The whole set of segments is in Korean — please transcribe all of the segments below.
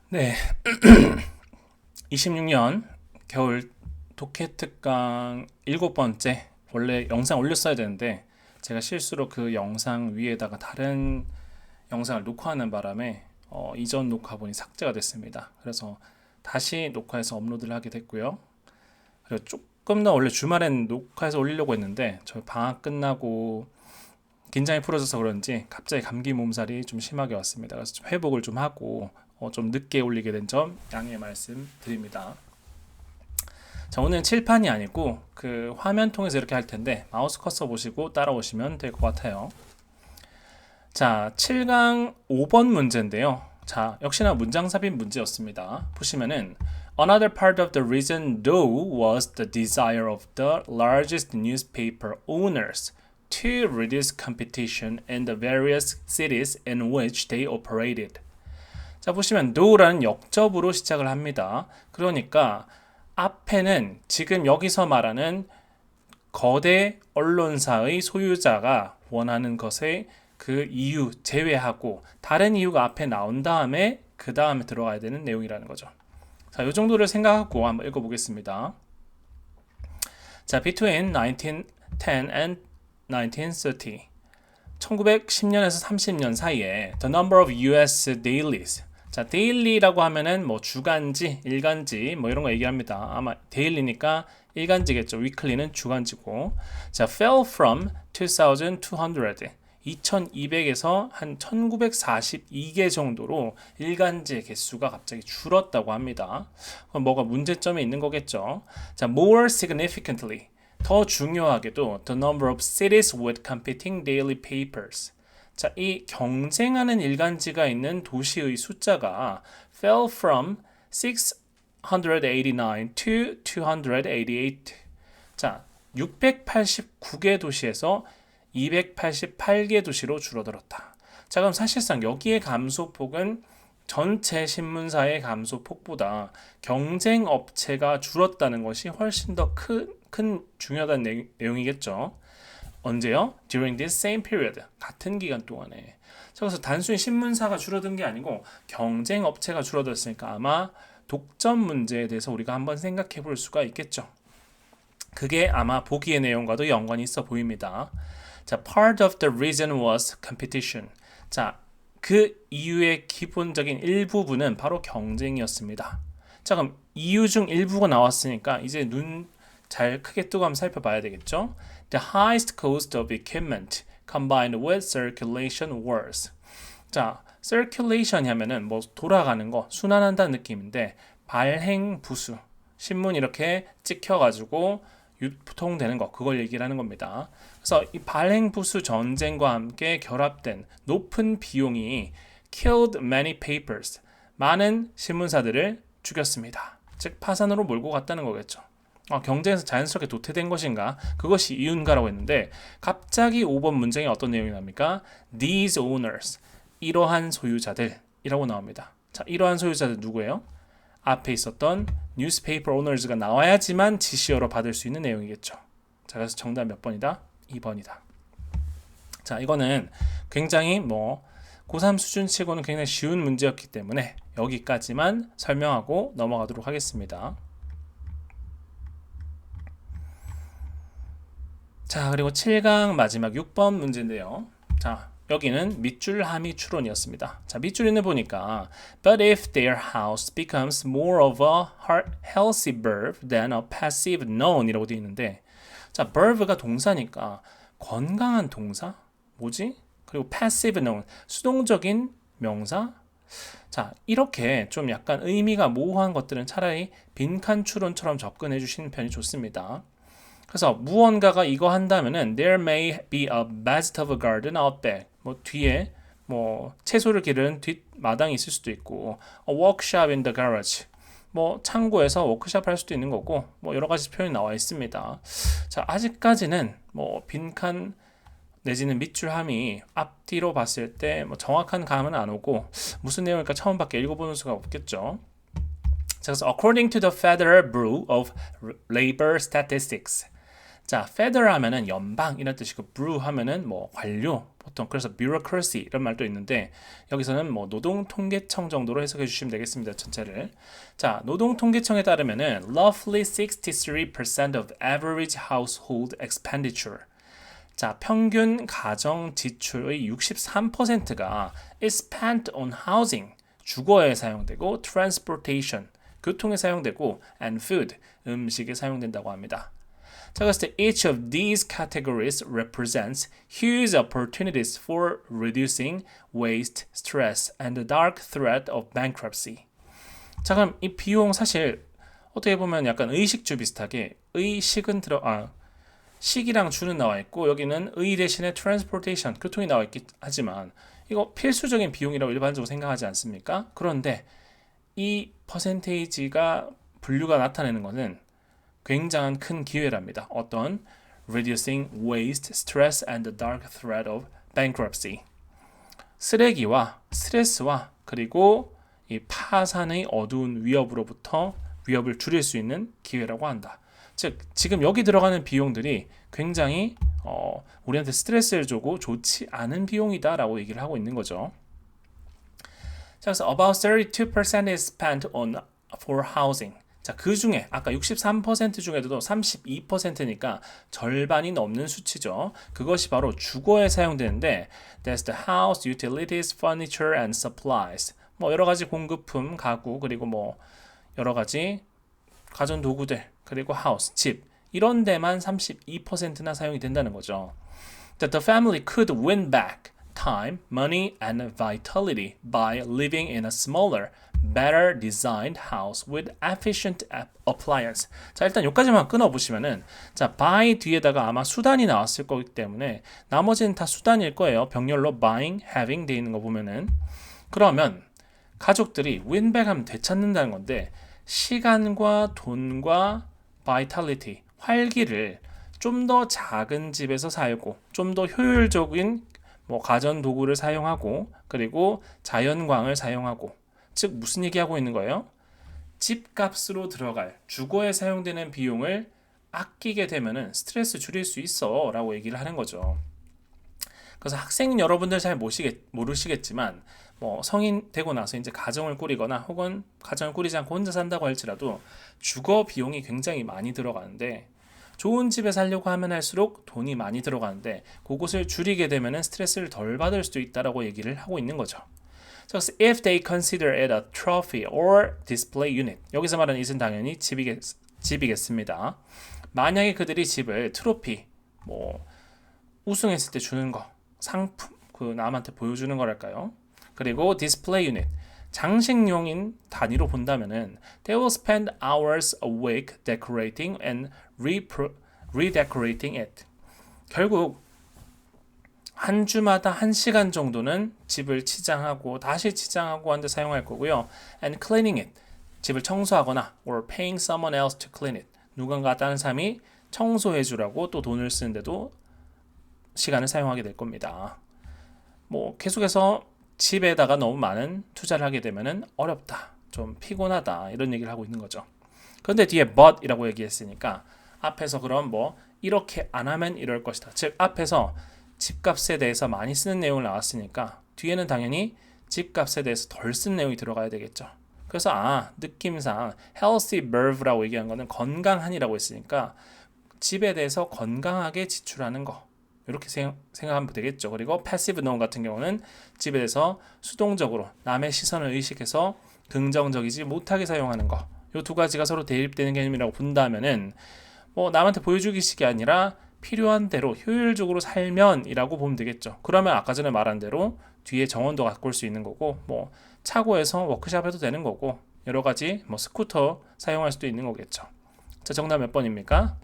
네, 26년 겨울 독해 특강 7번째. 원래 영상 올렸어야 되는데 제가 실수로 그 영상 위에다가 다른 영상을 녹화하는 바람에 이전 녹화본이 삭제가 됐습니다. 그래서 다시 녹화해서 업로드를 하게 됐고요. 그리고 조금 더 원래 주말엔 녹화해서 올리려고 했는데 저 방학 끝나고 긴장이 풀어져서 그런지 갑자기 감기 몸살이 좀 심하게 왔습니다. 그래서 좀 회복을 좀 하고 좀 늦게 올리게 된 점 양해 말씀드립니다. 자, 오늘 칠판이 아니고 그 화면 통해서 이렇게 할 텐데 마우스 커서 보시고 따라오시면 될 것 같아요. 자, 7강 5번 문제인데요. 자, 역시나 문장 삽입 문제였습니다. 보시면은 Another part of the reason though was the desire of the largest newspaper owners to reduce competition in the various cities in which they operated. 자, 보시면 though라는 역접으로 시작을 합니다. 그러니까 앞에는 지금 여기서 말하는 거대 언론사의 소유자가 원하는 것의 그 이유 제외하고 다른 이유가 앞에 나온 다음에 그 다음에 들어가야 되는 내용이라는 거죠. 자, 이 정도를 생각하고 한번 읽어보겠습니다. 자, between 1910 and 1930 1910년에서 30년 사이에 the number of US dailies. 자, 데일리라고 하면은 뭐 주간지, 일간지 뭐 이런 거 얘기합니다. 아마 데일리니까 일간지겠죠. 위클리는 주간지고. 자, fell from 2200 2200에서 한 1942개 정도로 일간지의 개수가 갑자기 줄었다고 합니다. 그럼 뭐가 문제점이 있는 거겠죠. 자, more significantly 더 중요하게도 the number of cities with competing daily papers. 자, 이 경쟁하는 일간지가 있는 도시의 숫자가 fell from 689 to 288. 자, 689개 도시에서 288개 도시로 줄어들었다. 자, 그럼 사실상 여기에 감소폭은 전체 신문사의 감소폭보다 경쟁 업체가 줄었다는 것이 훨씬 더 큰 중요한 내용이겠죠. 언제요? During this same period. 같은 기간 동안에. 그래서 단순히 신문사가 줄어든 게 아니고 경쟁 업체가 줄어들었으니까 아마 독점 문제에 대해서 우리가 한번 생각해 볼 수가 있겠죠. 그게 아마 보기의 내용과도 연관이 있어 보입니다. 자, part of the reason was competition. 자, 그 이유의 기본적인 일부분은 바로 경쟁이었습니다. 자, 그럼 이유 중 일부가 나왔으니까 이제 눈 잘 크게 뜨고 한번 살펴봐야 되겠죠. The highest cost of equipment combined with circulation wars. 자, circulation 하면은 뭐 돌아가는 거, 순환한다는 느낌인데 발행 부수, 신문 이렇게 찍혀가지고 유통되는 거, 그걸 얘기를 하는 겁니다. 그래서 이 발행 부수 전쟁과 함께 결합된 높은 비용이 killed many papers, 많은 신문사들을 죽였습니다. 즉 파산으로 몰고 갔다는 거겠죠. 경쟁에서 자연스럽게 도태된 것인가? 그것이 이유인가라고 했는데 갑자기 5번 문장에 어떤 내용이 나옵니까? These owners, 이러한 소유자들이라고 나옵니다. 자, 이러한 소유자들 누구예요? 앞에 있었던 newspaper owners가 나와야지만 지시어로 받을 수 있는 내용이겠죠. 자, 그래서 정답 몇 번이다? 2번이다. 자, 이거는 굉장히 고3 수준 치고는 굉장히 쉬운 문제였기 때문에 여기까지만 설명하고 넘어가도록 하겠습니다. 자, 그리고 7강 마지막 6번 문제인데요. 자, 여기는 밑줄 함의 추론이었습니다. 자, 밑줄에는 보니까 But if their house becomes more of a healthy verb than a passive noun 이라고 되어 있는데, 자, verb가 동사니까 건강한 동사? 뭐지? 그리고 passive noun, 수동적인 명사? 자, 이렇게 좀 약간 의미가 모호한 것들은 차라리 빈칸 추론처럼 접근해 주시는 편이 좋습니다. 그래서 무언가가 이거 한다면은 there may be a vegetable garden out back. 뒤에 채소를 기르는 뒷마당이 있을 수도 있고 a workshop in the garage. 창고에서 워크숍 할 수도 있는 거고 여러 가지 표현이 나와 있습니다. 자, 아직까지는 빈칸 내지는 밑줄함이 앞뒤로 봤을 때 정확한 감은 안 오고 무슨 내용일까 처음밖에 읽어보는 수가 없겠죠. 자, 그래서 according to the Federal Bureau of Labor Statistics, 자, federal 하면은 연방 이런 뜻이고 bureau 하면은 뭐 관료 보통 그래서 bureaucracy 이런 말도 있는데 여기서는 뭐 노동통계청 정도로 해석해 주시면 되겠습니다. 전체를. 자, 노동통계청에 따르면은 roughly 63% of average household expenditure. 자, 평균 가정 지출의 63%가 is spent on housing, 주거에 사용되고 transportation, 교통에 사용되고 and food, 음식에 사용된다고 합니다. 자, 그래서 each of these categories represents huge opportunities for reducing waste, stress, and the dark threat of bankruptcy. 자, 그럼 이 비용 사실 어떻게 보면 약간 의식주 비슷하게 의식은 식이랑 주는 나와 있고 여기는 의 대신에 transportation, 교통이 나와 있긴 하지만 이거 필수적인 비용이라고 일반적으로 생각하지 않습니까? 그런데 이 퍼센테이지가 분류가 나타내는 것은 굉장한 큰 기회랍니다. 어떤 reducing waste, stress, and the dark threat of bankruptcy. 쓰레기와 스트레스와 그리고 이 파산의 어두운 위협으로부터 위협을 줄일 수 있는 기회라고 한다. 즉 지금 여기 들어가는 비용들이 굉장히 우리한테 스트레스를 주고 좋지 않은 비용이다라고 얘기를 하고 있는 거죠. 자, 그래서 about 32% is spent on for housing. 자, 그 중에 아까 63% 중에도 32%니까 절반이 넘는 수치죠. 그것이 바로 주거에 사용되는데 that's the house, utilities, furniture and supplies. 뭐 여러 가지 공급품, 가구 그리고 뭐 여러 가지 가전 도구들 그리고 house, 집 이런 데만 32%나 사용이 된다는 거죠. That the family could win back time, money and vitality by living in a smaller better designed house with efficient appliance. 자, 일단 여기까지만 끊어보시면은 자, buy 뒤에다가 아마 수단이 나왔을 거기 때문에 나머지는 다 수단일 거예요. 병렬로 buying, having 돼 있는 거 보면은 그러면 가족들이 win back 하면 되찾는다는 건데 시간과 돈과 vitality, 활기를 좀 더 작은 집에서 살고 좀 더 효율적인 뭐 가전 도구를 사용하고 그리고 자연광을 사용하고 즉 무슨 얘기하고 있는 거예요? 집값으로 들어갈 주거에 사용되는 비용을 아끼게 되면은 스트레스 줄일 수 있어 라고 얘기를 하는 거죠. 그래서 학생 여러분들 잘 모르시겠지만 뭐 성인 되고 나서 이제 가정을 꾸리거나 혹은 가정을 꾸리지 않고 혼자 산다고 할지라도 주거 비용이 굉장히 많이 들어가는데 좋은 집에 살려고 하면 할수록 돈이 많이 들어가는데 그것을 줄이게 되면은 스트레스를 덜 받을 수도 있다라고 얘기를 하고 있는 거죠. So if they consider it a trophy or display unit. 여기서 말하는 it은 당연히 집이겠습니다. 만약에 그들이 집을 트로피, 뭐 우승했을 때 주는 거, 상품, 그 남한테 보여주는 거랄까요? 그리고 display unit, 장식용인 단위로 본다면은 they will spend hours a week decorating and redecorating it. 결국 한 주마다 1시간 정도는 집을 치장하고 다시 치장하고 하는데 사용할 거고요. And cleaning it. 집을 청소하거나 or paying someone else to clean it. 누군가 다른 사람이 청소해 주라고 또 돈을 쓰는데도 시간을 사용하게 될 겁니다. 뭐 계속해서 집에다가 너무 많은 투자를 하게 되면은 어렵다. 좀 피곤하다. 이런 얘기를 하고 있는 거죠. 그런데 뒤에 but이라고 얘기했으니까 앞에서 그럼 뭐 이렇게 안 하면 이럴 것이다. 즉 앞에서 집값에 대해서 많이 쓰는 내용을 나왔으니까 뒤에는 당연히 집값에 대해서 덜 쓴 내용이 들어가야 되겠죠. 그래서 느낌상 healthy verve라고 얘기한 거는 건강한이라고 했으니까 집에 대해서 건강하게 지출하는 거 이렇게 생각하면 되겠죠. 그리고 passive noun 같은 경우는 집에 대해서 수동적으로 남의 시선을 의식해서 긍정적이지 못하게 사용하는 거. 이 두 가지가 서로 대립되는 개념이라고 본다면은 뭐 남한테 보여주기식이 아니라 필요한 대로 효율적으로 살면이라고 보면 되겠죠. 그러면 아까 전에 말한 대로 뒤에 정원도 갖고 올 수 있는 거고 뭐 차고에서 워크샵 해도 되는 거고 여러 가지 뭐 스쿠터 사용할 수도 있는 거겠죠. 자, 정답 몇 번입니까?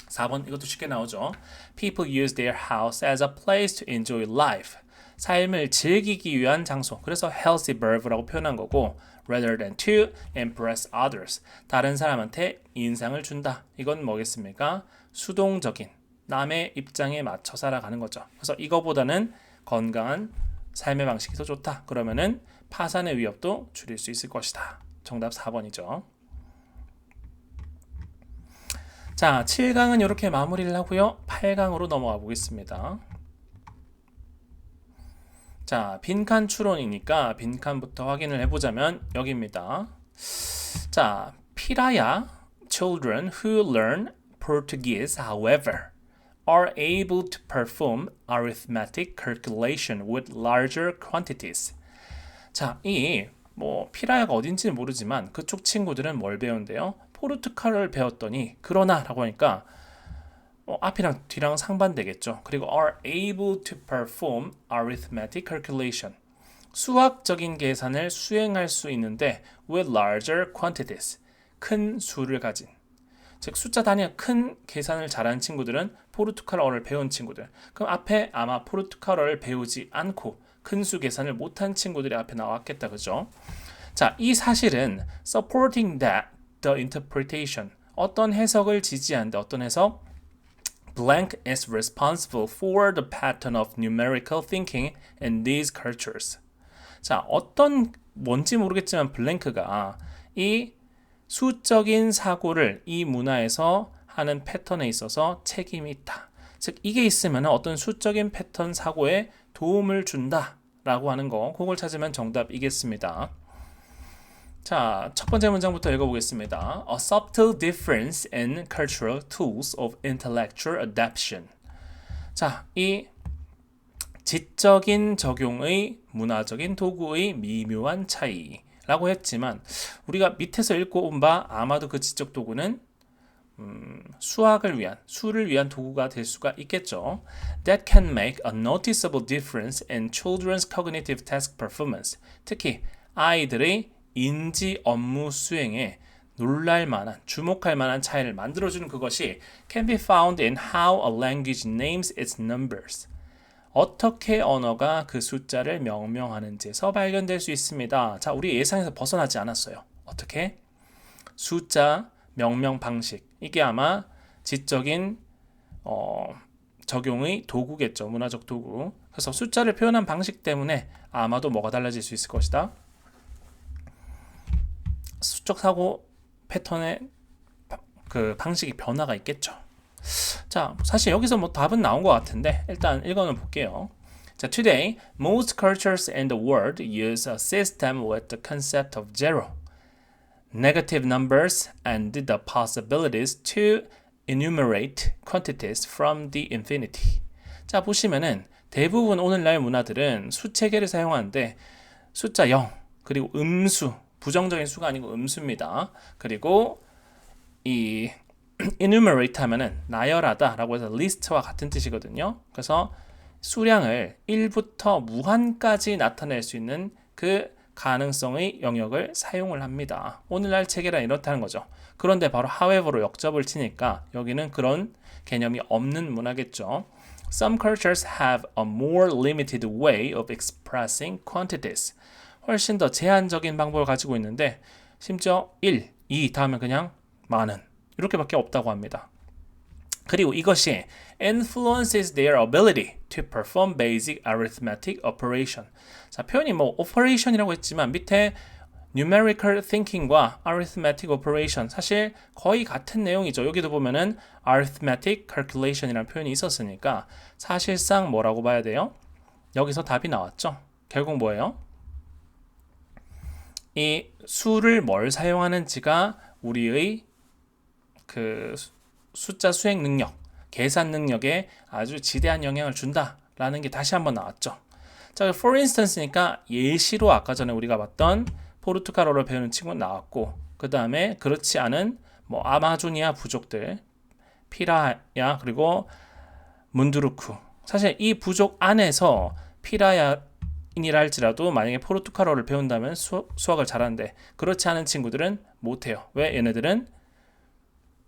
4번. 이것도 쉽게 나오죠. People use their house as a place to enjoy life. 삶을 즐기기 위한 장소. 그래서 healthy verve라고 표현한 거고 rather than to impress others. 다른 사람한테 인상을 준다. 이건 뭐겠습니까? 수동적인 남의 입장에 맞춰 살아가는 거죠. 그래서 이거보다는 건강한 삶의 방식이 더 좋다. 그러면은 파산의 위협도 줄일 수 있을 것이다. 정답 4번이죠. 자, 7강은 이렇게 마무리를 하고요. 8강으로 넘어가 보겠습니다. 자, 빈칸 추론이니까 빈칸부터 확인을 해보자면 여기입니다. 자, 피라야, children who learn Portuguese, however, are able to perform arithmetic calculation with larger quantities. 자, 이 피라야가 어딘지는 모르지만 그쪽 친구들은 뭘 배운대요? 포르투갈어를 배웠더니 그러나 라고 하니까 앞이랑 뒤랑 상반되겠죠. 그리고 are able to perform arithmetic calculation. 수학적인 계산을 수행할 수 있는데 with larger quantities. 큰 수를 가진. 즉 숫자 단위가 큰 계산을 잘하는 친구들은 포르투갈어를 배운 친구들. 그럼 앞에 아마 포르투갈어를 배우지 않고 큰 수 계산을 못한 친구들이 앞에 나왔겠다. 그죠? 자, 이 사실은 supporting that the interpretation. 어떤 해석을 지지하는데 어떤 해석? Blank is responsible for the pattern of numerical thinking in these cultures. 자, 뭔지 모르겠지만 블랭크가 이 수적인 사고를 이 문화에서 하는 패턴에 있어서 책임이 있다. 즉 이게 있으면 어떤 수적인 패턴 사고에 도움을 준다라고 하는 거, 그걸 찾으면 정답이겠습니다. 자, 첫 번째 문장부터 읽어보겠습니다. A subtle difference in cultural tools of intellectual adaptation. 자, 이 지적인 적용의 문화적인 도구의 미묘한 차이라고 했지만 우리가 밑에서 읽고 온 바 아마도 그 지적 도구는 수를 위한 도구가 될 수가 있겠죠. That can make a noticeable difference in children's cognitive task performance. 특히 아이들의 인지 업무 수행에 놀랄 만한, 주목할 만한 차이를 만들어주는 그것이 can be found in how a language names its numbers. 어떻게 언어가 그 숫자를 명명하는지에서 발견될 수 있습니다. 자, 우리 예상에서 벗어나지 않았어요. 어떻게? 숫자 명명 방식. 이게 아마 지적인 적용의 도구겠죠. 문화적 도구. 그래서 숫자를 표현한 방식 때문에 아마도 뭐가 달라질 수 있을 것이다. 수적 사고 패턴의 그 방식이 변화가 있겠죠. 자, 사실 여기서 답은 나온 것 같은데 일단 읽어는 볼게요. 자, today most cultures in the world use a system with the concept of zero, negative numbers, and the possibilities to enumerate quantities from the infinity. 자, 보시면은 대부분 오늘날 문화들은 수체계를 사용하는데 숫자 0 그리고 음수, 부정적인 수가 아니고 음수입니다. 그리고 이 enumerate 하면은 나열하다 라고 해서 list와 같은 뜻이거든요. 그래서 수량을 1부터 무한까지 나타낼 수 있는 그 가능성의 영역을 사용을 합니다. 오늘날 체계란 이렇다는 거죠. 그런데 바로 however로 역접을 치니까 여기는 그런 개념이 없는 문화겠죠. Some cultures have a more limited way of expressing quantities. 훨씬 더 제한적인 방법을 가지고 있는데 심지어 1, 2 다음에 그냥 많은 이렇게밖에 없다고 합니다. 그리고 이것이 influences their ability to perform basic arithmetic operation. 자, 표현이 operation이라고 했지만 밑에 numerical thinking과 arithmetic operation 사실 거의 같은 내용이죠. 여기도 보면은 arithmetic calculation이라는 표현이 있었으니까 사실상 뭐라고 봐야 돼요? 여기서 답이 나왔죠. 결국 뭐예요? 이 수를 뭘 사용하는지가 우리의 그 숫자 수행 능력, 계산 능력에 아주 지대한 영향을 준다라는 게 다시 한번 나왔죠. 자, for instance니까 예시로 아까 전에 우리가 봤던 포르투갈어를 배우는 친구는 나왔고 그 다음에 그렇지 않은 아마조니아 부족들, 피라야 그리고 문두루쿠. 사실 이 부족 안에서 피라야인이라 할지라도 만약에 포르투갈어를 배운다면 수학을 잘하는데 그렇지 않은 친구들은 못해요. 왜? 얘네들은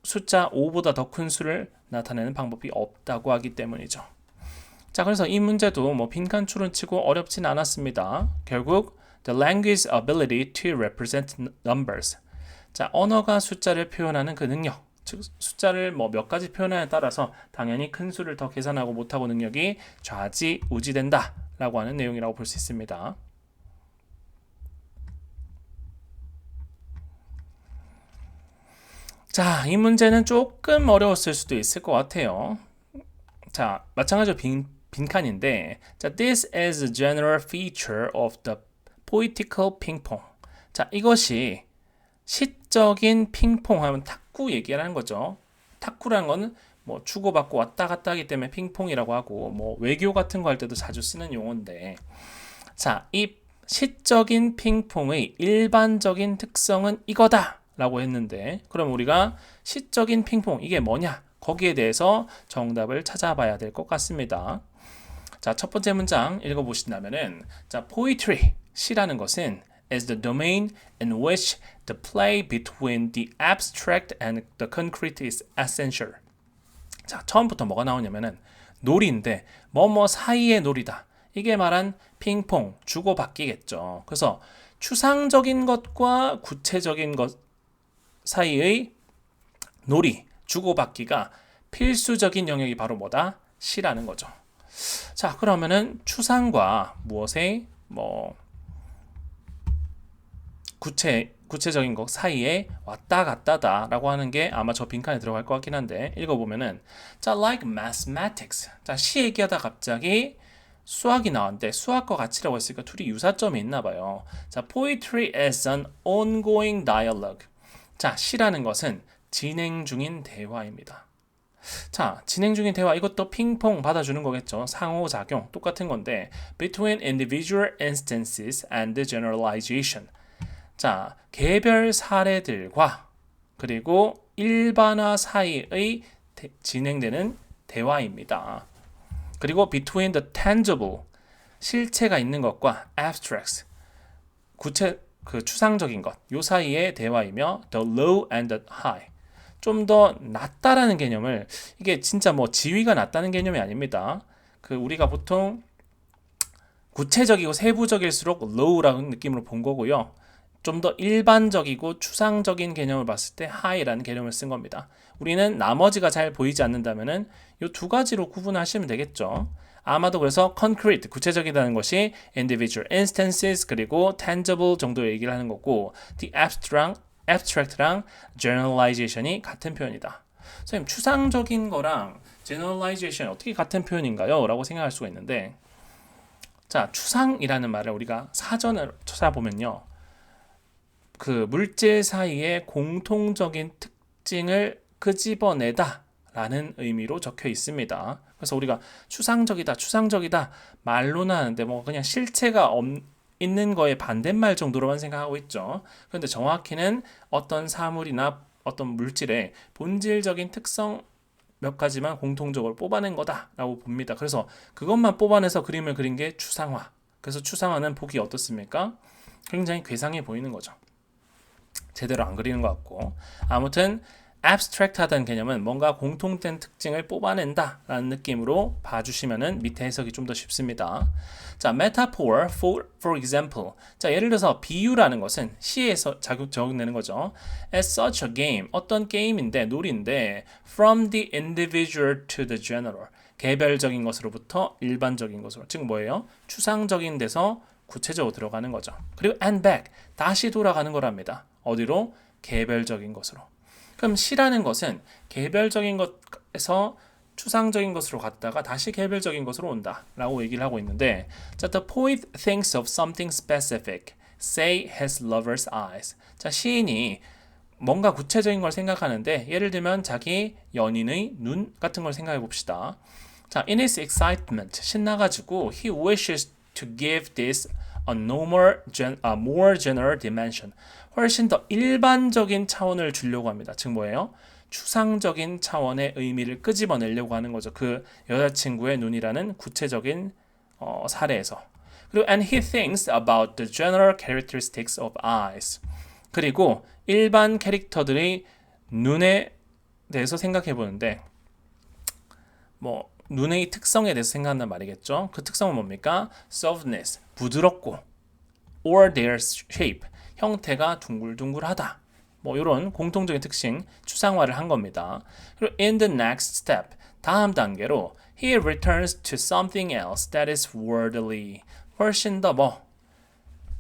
숫자 5보다 더 큰 수를 나타내는 방법이 없다고 하기 때문이죠. 자, 그래서 이 문제도 빈칸 추론치고 어렵진 않았습니다. 결국 the language's ability to represent numbers. 자, 언어가 숫자를 표현하는 그 능력, 즉 숫자를 몇 가지 표현하냐에 따라서 당연히 큰 수를 더 계산하고 못하고 능력이 좌지우지된다라고 하는 내용이라고 볼 수 있습니다. 자, 이 문제는 조금 어려웠을 수도 있을 것 같아요. 자, 마찬가지로 빈칸인데, 자, this is a general feature of the poetical ping-pong. 자, 이것이 시적인 핑퐁 하면 탁구 얘기를 하는 거죠. 탁구라는 거는 뭐 주고받고 왔다 갔다 하기 때문에 핑퐁이라고 하고, 뭐 외교 같은 거 할 때도 자주 쓰는 용어인데, 자, 이 시적인 핑퐁의 일반적인 특성은 이거다 라고 했는데, 그럼 우리가 시적인 핑퐁 이게 뭐냐? 거기에 대해서 정답을 찾아봐야 될 것 같습니다. 자, 첫 번째 문장 읽어보신다면은, 자, poetry, 시라는 것은 is the domain in which the play between the abstract and the concrete is essential. 자, 처음부터 뭐가 나오냐면은 놀이인데 뭐뭐 사이의 놀이다. 이게 말한 핑퐁, 주고받기겠죠. 그래서 추상적인 것과 구체적인 것 사이의 놀이, 주고받기가 필수적인 영역이 바로 뭐다? 시라는 거죠. 자, 그러면은 추상과 무엇의 구체적인 것 사이에 왔다 갔다다라고 하는 게 아마 저 빈칸에 들어갈 것 같긴 한데 읽어보면은 자, like mathematics. 자, 시 얘기하다 갑자기 수학이 나왔는데 수학과 가치라고 했으니까 둘이 유사점이 있나 봐요. 자, poetry is an ongoing dialogue. 자, 시라는 것은 진행 중인 대화입니다. 자, 진행 중인 대화 이것도 핑퐁 받아주는 거겠죠. 상호작용 똑같은 건데 between individual instances and generalization. 자, 개별 사례들과 그리고 일반화 사이의 진행되는 대화입니다. 그리고 between the tangible, 실체가 있는 것과 abstracts, 추상적인 것, 요 사이의 대화이며 the low and the high, 좀 더 낮다라는 개념을, 이게 진짜 뭐 지위가 낮다는 개념이 아닙니다. 우리가 보통 구체적이고 세부적일수록 low라는 느낌으로 본 거고요. 좀 더 일반적이고 추상적인 개념을 봤을 때 high라는 개념을 쓴 겁니다. 우리는 나머지가 잘 보이지 않는다면은 이 두 가지로 구분하시면 되겠죠. 아마도 그래서 concrete, 구체적이라는 것이 individual instances 그리고 tangible 정도 얘기를 하는 거고 the abstract랑 generalization이 같은 표현이다. 선생님, 추상적인 거랑 generalization 어떻게 같은 표현인가요? 라고 생각할 수가 있는데, 자, 추상이라는 말을 우리가 사전을 찾아보면요. 물질 사이의 공통적인 특징을 끄집어내다 라는 의미로 적혀 있습니다. 그래서 우리가 추상적이다 말로는 하는데 뭐 그냥 실체가 있는 거에 반대말 정도로만 생각하고 있죠. 그런데 정확히는 어떤 사물이나 어떤 물질의 본질적인 특성 몇 가지만 공통적으로 뽑아낸 거다라고 봅니다. 그래서 그것만 뽑아내서 그림을 그린 게 추상화. 그래서 추상화는 보기 어떻습니까? 굉장히 괴상해 보이는 거죠. 제대로 안 그리는 것 같고. 아무튼 abstract하다는 개념은 뭔가 공통된 특징을 뽑아낸다라는 느낌으로 봐주시면은 밑에 해석이 좀 더 쉽습니다. 자, metaphor for example. 자, 예를 들어서 비유라는 것은 시에서 적용되는 거죠. As such a game, 어떤 게임인데 놀이인데 from the individual to the general. 개별적인 것으로부터 일반적인 것으로. 즉 뭐예요? 추상적인 데서 구체적으로 들어가는 거죠. 그리고 and back, 다시 돌아가는 거랍니다. 어디로? 개별적인 것으로. 그럼 시라는 것은 개별적인 것에서 추상적인 것으로 갔다가 다시 개별적인 것으로 온다 라고 얘기를 하고 있는데, 자, the poet thinks of something specific, say his lover's eyes. 자, 시인이 뭔가 구체적인 걸 생각하는데 예를 들면 자기 연인의 눈 같은 걸 생각해 봅시다. 자, in his excitement, 신나가지고 he wishes to give this a more general dimension. 훨씬 더 일반적인 차원을 주려고 합니다. 즉 뭐예요? 추상적인 차원의 의미를 끄집어내려고 하는 거죠. 그 여자친구의 눈이라는 구체적인 사례에서. 그리고 and he thinks about the general characteristics of eyes. 그리고 일반 캐릭터들의 눈에 대해서 생각해 보는데 뭐 눈의 특성에 대해서 생각한단 말이겠죠. 그 특성은 뭡니까? softness, 부드럽고 or their shape, 형태가 둥글둥글하다. 뭐 이런 공통적인 특징 추상화를 한 겁니다. 그리고 in the next step, 다음 단계로 he returns to something else that is worldly. 훨씬 더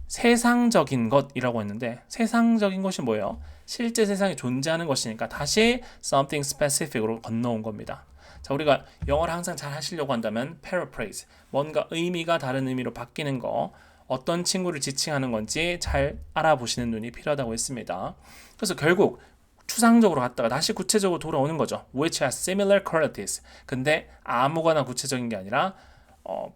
세상적인 것이라고 했는데 세상적인 것이 뭐예요? 실제 세상에 존재하는 것이니까 다시 something specific으로 건너온 겁니다. 자, 우리가 영어를 항상 잘 하시려고 한다면 paraphrase, 뭔가 의미가 다른 의미로 바뀌는 거, 어떤 친구를 지칭하는 건지 잘 알아보시는 눈이 필요하다고 했습니다. 그래서 결국 추상적으로 갔다가 다시 구체적으로 돌아오는 거죠. which has similar qualities. 근데 아무거나 구체적인 게 아니라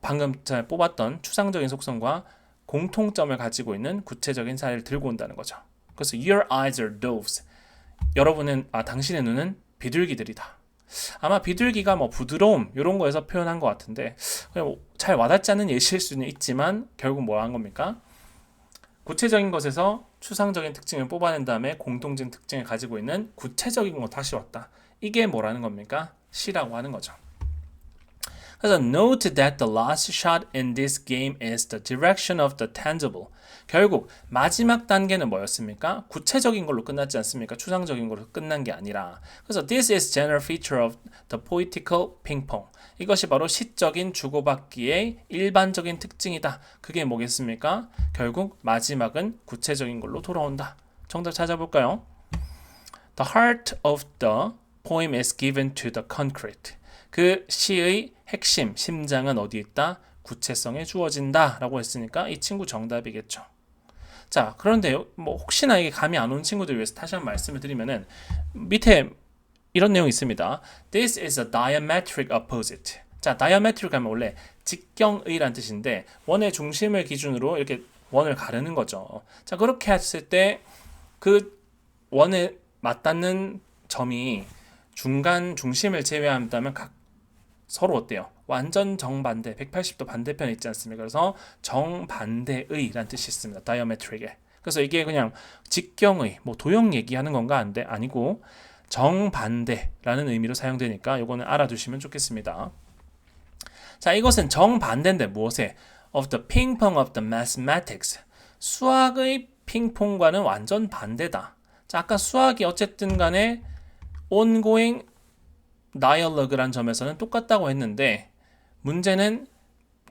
방금 전에 뽑았던 추상적인 속성과 공통점을 가지고 있는 구체적인 사례를 들고 온다는 거죠. 그래서 your eyes are doves. 당신의 눈은 비둘기들이다. 아마 비둘기가 뭐 부드러움 이런 거에서 표현한 것 같은데 그냥 잘 와닿지 않는 예시일 수는 있지만 결국 뭐 한 겁니까? 구체적인 것에서 추상적인 특징을 뽑아낸 다음에 공통적인 특징을 가지고 있는 구체적인 거 다시 왔다. 이게 뭐라는 겁니까? 시라고 하는 거죠. 그래서 note that the last shot in this game is the direction of the tangible. 결국 마지막 단계는 뭐였습니까? 구체적인 걸로 끝났지 않습니까? 추상적인 걸로 끝난 게 아니라. 그래서 this is general feature of the poetical ping-pong. 이것이 바로 시적인 주고받기의 일반적인 특징이다. 그게 뭐겠습니까? 결국 마지막은 구체적인 걸로 돌아온다. 정답 찾아볼까요? The heart of the poem is given to the concrete. 그 시의 핵심, 심장은 어디 있다? 구체성에 주어진다 라고 했으니까 이 친구 정답이겠죠. 자, 그런데 뭐 혹시나 이게 감이 안 오는 친구들 위해서 다시 한번 말씀을 드리면은 밑에 이런 내용이 있습니다. This is a diametric opposite. 자, diametric 하면 원래 직경의란 뜻인데 원의 중심을 기준으로 이렇게 원을 가르는 거죠. 자, 그렇게 했을 때 그 원에 맞닿는 점이 중간 중심을 제외한다면 서로 어때요? 완전 정반대, 180도 반대편에 있지 않습니까? 그래서 정반대의란 뜻이 있습니다. diametric에. 그래서 이게 그냥 직경의, 뭐 도형 얘기하는 건가 아니고 정반대라는 의미로 사용되니까 이거는 알아두시면 좋겠습니다. 자, 이것은 정반대인데 무엇에? Of the ping-pong of the mathematics. 수학의 핑퐁과는 완전 반대다. 자, 아까 수학이 어쨌든 간에 ongoing dialogue란 점에서는 똑같다고 했는데 문제는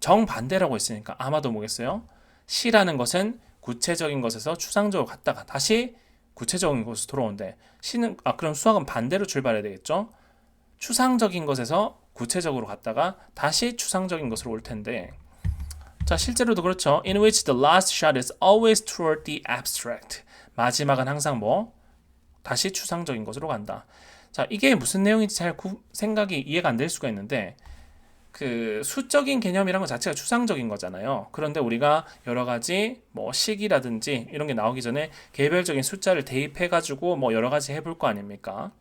정반대라고 했으니까 아마도 뭐겠어요? 시라는 것은 구체적인 것에서 추상적으로 갔다가 다시 구체적인 것으로 돌아오는데 시는 그럼 수학은 반대로 출발해야 되겠죠? 추상적인 것에서 구체적으로 갔다가 다시 추상적인 것으로 올 텐데 자, 실제로도 그렇죠. In which the last shot is always toward the abstract. 마지막은 항상 다시 추상적인 것으로 간다. 자, 이게 무슨 내용인지 잘 생각이 이해가 안 될 수가 있는데 그 수적인 개념이란 것 자체가 추상적인 거잖아요. 그런데 우리가 여러 가지 식이라든지 이런 게 나오기 전에 개별적인 숫자를 대입해가지고 여러 가지 해볼 거 아닙니까?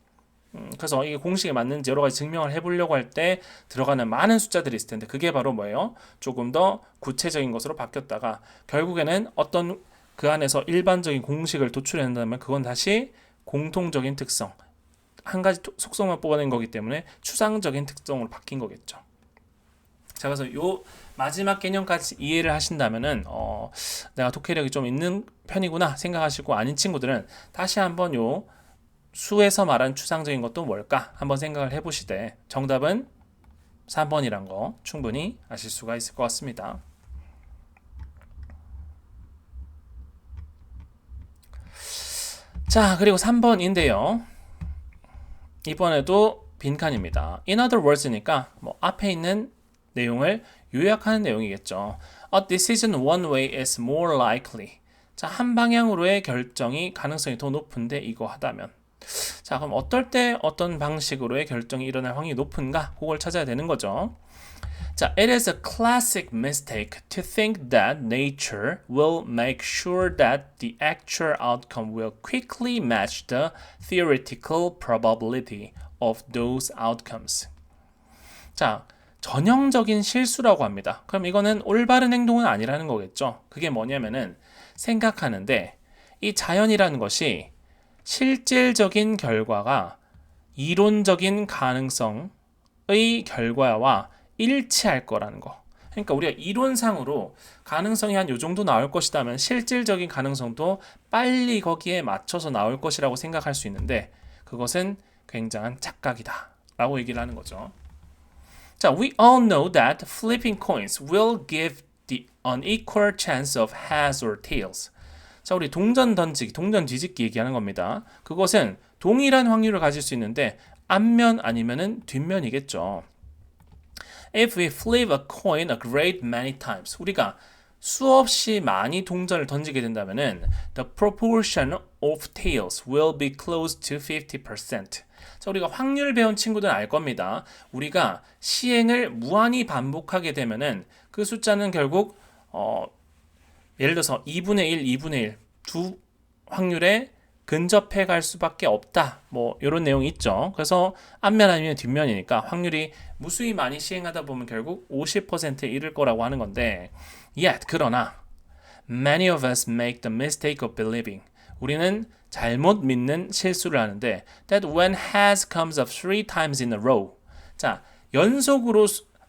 그래서 이게 공식에 맞는지 여러 가지 증명을 해보려고 할 때 들어가는 많은 숫자들이 있을 텐데 그게 바로 뭐예요? 조금 더 구체적인 것으로 바뀌었다가 결국에는 어떤 그 안에서 일반적인 공식을 도출해낸다면 그건 다시 공통적인 특성 한 가지 속성만 뽑아낸 거기 때문에 추상적인 특성으로 바뀐 거겠죠. 자, 그래서 요 마지막 개념까지 이해를 하신다면은 내가 독해력이 좀 있는 편이구나 생각하시고 아닌 친구들은 다시 한번 요 수에서 말한 추상적인 것도 뭘까 한번 생각을 해보시되 정답은 3번이란 거 충분히 아실 수가 있을 것 같습니다. 자, 그리고 3번인데요. 이번에도 빈칸입니다. In other words니까 앞에 있는 내용을 요약하는 내용이겠죠. A decision one way is more likely. 자, 한 방향으로의 결정이 가능성이 더 높은데 이거 하다면. 자, 그럼 어떨 때 어떤 방식으로의 결정이 일어날 확률이 높은가? 그걸 찾아야 되는 거죠. 자, it is a classic mistake to think that nature will make sure that the actual outcome will quickly match the theoretical probability of those outcomes. 자, 전형적인 실수라고 합니다. 그럼 이거는 올바른 행동은 아니라는 거겠죠. 그게 뭐냐면은 생각하는데 이 자연이라는 것이 실질적인 결과가 이론적인 가능성의 결과와 일치할 거라는 거. 그러니까 우리가 이론상으로 가능성이 한 요 정도 나올 것이라면 실질적인 가능성도 빨리 거기에 맞춰서 나올 것이라고 생각할 수 있는데 그것은 굉장한 착각이다 라고 얘기를 하는 거죠. 자, we all know that flipping coins will give the unequal chance of heads or tails. 자, 우리 동전 던지기, 동전 뒤집기 얘기하는 겁니다. 그것은 동일한 확률을 가질 수 있는데 앞면 아니면은 뒷면이겠죠. If we flip a coin a great many times, 우리가 수없이 많이 동전을 던지게 된다면은 the proportion of tails will be close to 50%. 자, 우리가 확률 배운 친구들은 알 겁니다. 우리가 시행을 무한히 반복하게 되면은 그 숫자는 결국 예를 들어서 2분의 1, 2분의 1 두 확률에 근접해 갈 수밖에 없다. 뭐 이런 내용이 있죠. 그래서 앞면 아니면 뒷면이니까 확률이 무수히 많이 시행하다 보면 결국 50%에 이를 거라고 하는 건데 yet 그러나 many of us make the mistake of believing 우리는 잘못 믿는 실수를 하는데 that when has comes up 3 times in a row 자 연속으로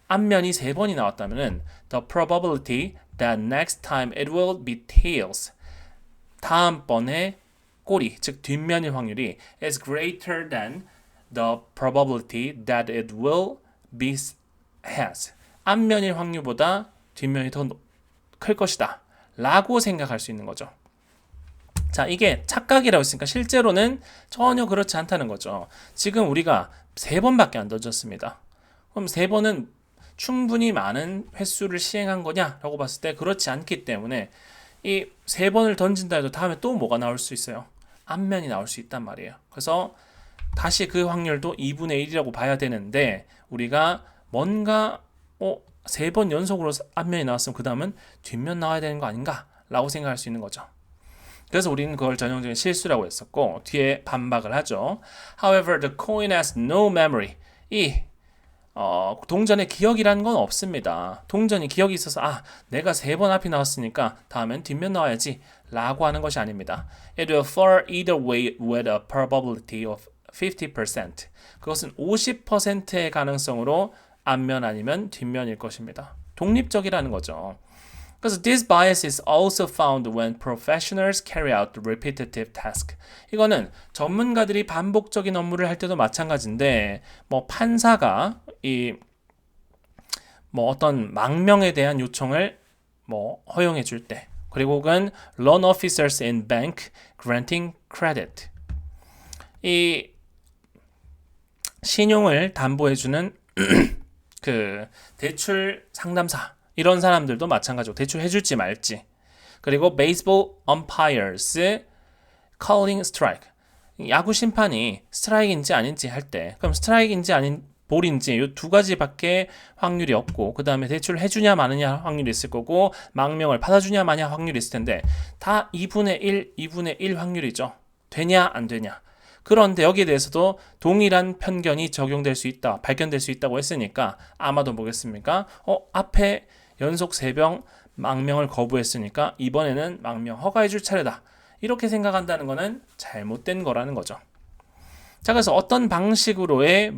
앞면이 3번이 나왔다면은 the probability that next time it will be tails 다음번에 꼬리, 즉 뒷면일 확률이 is greater than the probability that it will be has. 앞면일 확률보다 뒷면이 더 클 것이다. 라고 생각할 수 있는 거죠. 자, 이게 착각이라고 했으니까 실제로는 전혀 그렇지 않다는 거죠. 지금 우리가 3번밖에 안 던졌습니다. 그럼 3번은 충분히 많은 횟수를 시행한 거냐라고 봤을 때 그렇지 않기 때문에 이 3번을 던진다 해도 다음에 또 뭐가 나올 수 있어요? 앞면이 나올 수 있단 말이에요. 그래서 다시 그 확률도 2분의 1이라고 봐야 되는데 우리가 뭔가 3번 연속으로 앞면이 나왔으면 그 다음은 뒷면 나와야 되는 거 아닌가? 라고 생각할 수 있는 거죠. 그래서 우리는 그걸 전형적인 실수라고 했었고 뒤에 반박을 하죠. However, the coin has no memory. 이 동전에 기억이라는 건 없습니다. 동전이 기억이 있어서 내가 3번 앞이 나왔으니까 다음엔 뒷면 나와야지 라고 하는 것이 아닙니다. It will fall either way with a probability of 50%. 그것은 50%의 가능성으로 앞면 아니면 뒷면일 것입니다. 독립적이라는 거죠. 그래서 this bias is also found when professionals carry out the repetitive task. 이거는 전문가들이 반복적인 업무를 할 때도 마찬가지인데 뭐 판사가 어떤 망명에 대한 요청을 허용해 줄 때 그리고 혹은 loan officers in bank granting credit. 이 신용을 담보해 주는 그 대출 상담사 이런 사람들도 마찬가지고 대출 해줄지 말지. 그리고 baseball umpires calling strike. 야구 심판이 스트라이크인지 아닌지 할 때 그럼 스트라이크인지 아닌 볼인지 이 2가지밖에 확률이 없고 그 다음에 대출을 해주냐 마느냐 확률이 있을 거고 망명을 받아주냐 마냐 확률이 있을 텐데 다 2분의 1, 2분의 1 확률이죠. 되냐 안 되냐. 그런데 여기에 대해서도 동일한 편견이 적용될 수 있다, 발견될 수 있다고 했으니까 아마도 뭐겠습니까? 앞에 연속 3병 망명을 거부했으니까 이번에는 망명 허가해 줄 차례다. 이렇게 생각한다는 것은 잘못된 거라는 거죠. 자, 그래서 어떤 방식으로의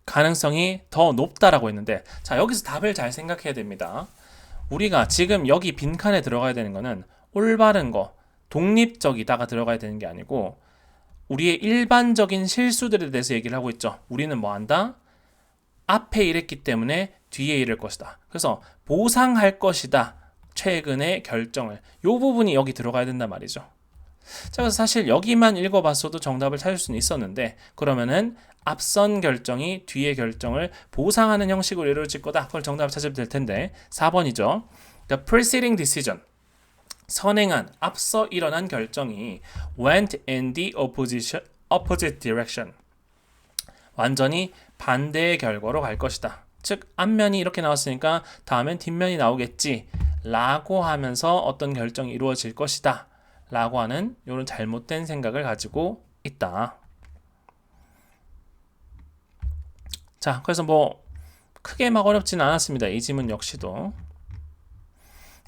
가능성이 더 높다라고 했는데 자, 여기서 답을 잘 생각해야 됩니다. 우리가 지금 여기 빈칸에 들어가야 되는 거는 올바른 거, 독립적이다가 들어가야 되는 게 아니고 우리의 일반적인 실수들에 대해서 얘기를 하고 있죠. 우리는 뭐 한다? 앞에 이랬기 때문에 뒤에 이럴 것이다. 그래서 보상할 것이다. 최근의 결정을. 이 부분이 여기 들어가야 된단 말이죠. 자, 그래서 사실 여기만 읽어봤어도 정답을 찾을 수는 있었는데 그러면은 앞선 결정이 뒤의 결정을 보상하는 형식으로 이루어질 거다. 그걸 정답을 찾으면 될 텐데 4번이죠. The preceding decision. 선행한, 앞서 일어난 결정이 went in the opposite direction. 완전히 반대의 결과로 갈 것이다. 즉 앞면이 이렇게 나왔으니까 다음엔 뒷면이 나오겠지 라고 하면서 어떤 결정이 이루어질 것이다 라고 하는 이런 잘못된 생각을 가지고 있다. 자, 그래서 크게 막 어렵지는 않았습니다. 이 지문 역시도.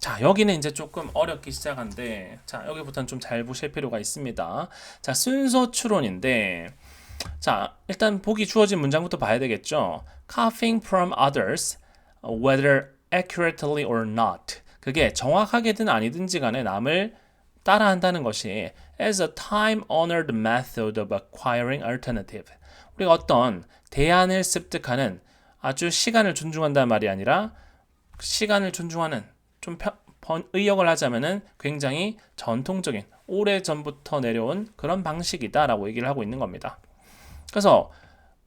자, 여기는 이제 조금 어렵기 시작한데 자, 여기부터는 좀 잘 보실 필요가 있습니다. 자, 순서 추론인데 자, 일단 보기 주어진 문장부터 봐야 되겠죠. Copying from others, whether accurately or not. 그게 정확하게든 아니든지 간에 남을 따라한다는 것이 as a time-honored method of acquiring alternative. 우리가 어떤 대안을 습득하는 아주 시간을 존중한다는 말이 아니라 시간을 존중하는 좀 의역을 하자면은 굉장히 전통적인 오래전부터 내려온 그런 방식이다라고 얘기를 하고 있는 겁니다. 그래서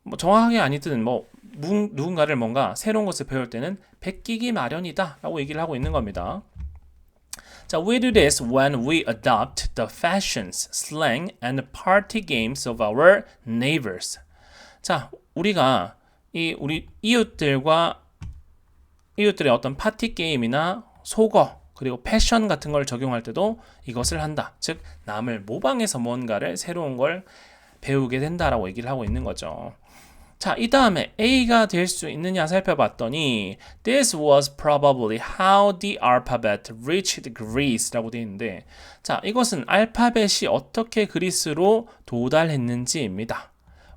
뭐 정확하게 아니든 뭐 누군가를 뭔가 새로운 것을 배울 때는 베끼기 마련이다라고 얘기를 하고 있는 겁니다. 자, we do this when we adopt the fashions, slang, and party games of our neighbors. 자, 우리가 우리 이웃들의 어떤 파티 게임이나 속어 그리고 패션 같은 걸 적용할 때도 이것을 한다. 즉 남을 모방해서 뭔가를 새로운 걸 배우게 된다라고 얘기를 하고 있는 거죠. 자, 이 다음에 A가 될 수 있느냐 살펴봤더니 This was probably how the alphabet reached Greece라고 되어 있는데 자, 이것은 알파벳이 어떻게 그리스로 도달했는지입니다.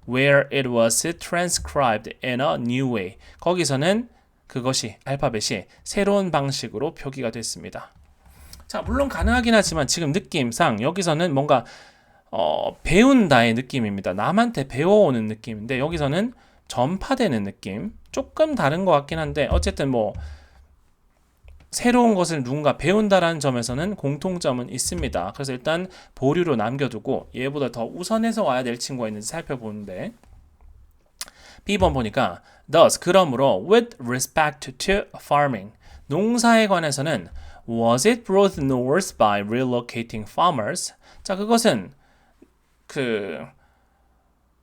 Where it was transcribed in a new way. 거기서는 그것이 알파벳이 새로운 방식으로 표기가 됐습니다. 자, 물론 가능하긴 하지만 지금 느낌상 여기서는 뭔가 배운다의 느낌입니다. 남한테 배워오는 느낌인데 여기서는 전파되는 느낌 조금 다른 것 같긴 한데 어쨌든 뭐 새로운 것을 누군가 배운다라는 점에서는 공통점은 있습니다. 그래서 일단 보류로 남겨두고 얘보다 더 우선해서 와야 될 친구가 있는지 살펴보는데 B번 보니까 thus 그러므로 with respect to farming 농사에 관해서는 was it brought north by relocating farmers? 자, 그것은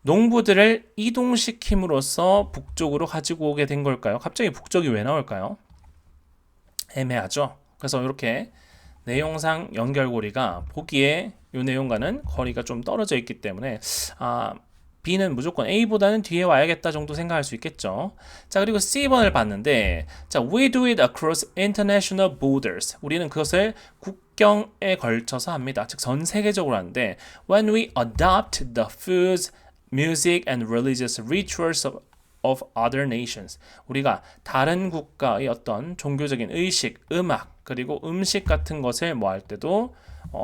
농부들을 이동시킴으로써 북쪽으로 가지고 오게 된 걸까요? 갑자기 북쪽이 왜 나올까요? 애매하죠. 그래서 이렇게 내용상 연결고리가 보기에 이 내용과는 거리가 좀 떨어져 있기 때문에 B는 무조건 A보다는 뒤에 와야겠다 정도 생각할 수 있겠죠. 자, 그리고 C번을 봤는데 자, we do it across international borders. 우리는 그것을 국경에 걸쳐서 합니다. 즉 전 세계적으로 하는데 when we adopt the foods, music and religious rituals of other nations. 우리가 다른 국가의 어떤 종교적인 의식, 음악, 그리고 음식 같은 것을 뭐 할 때도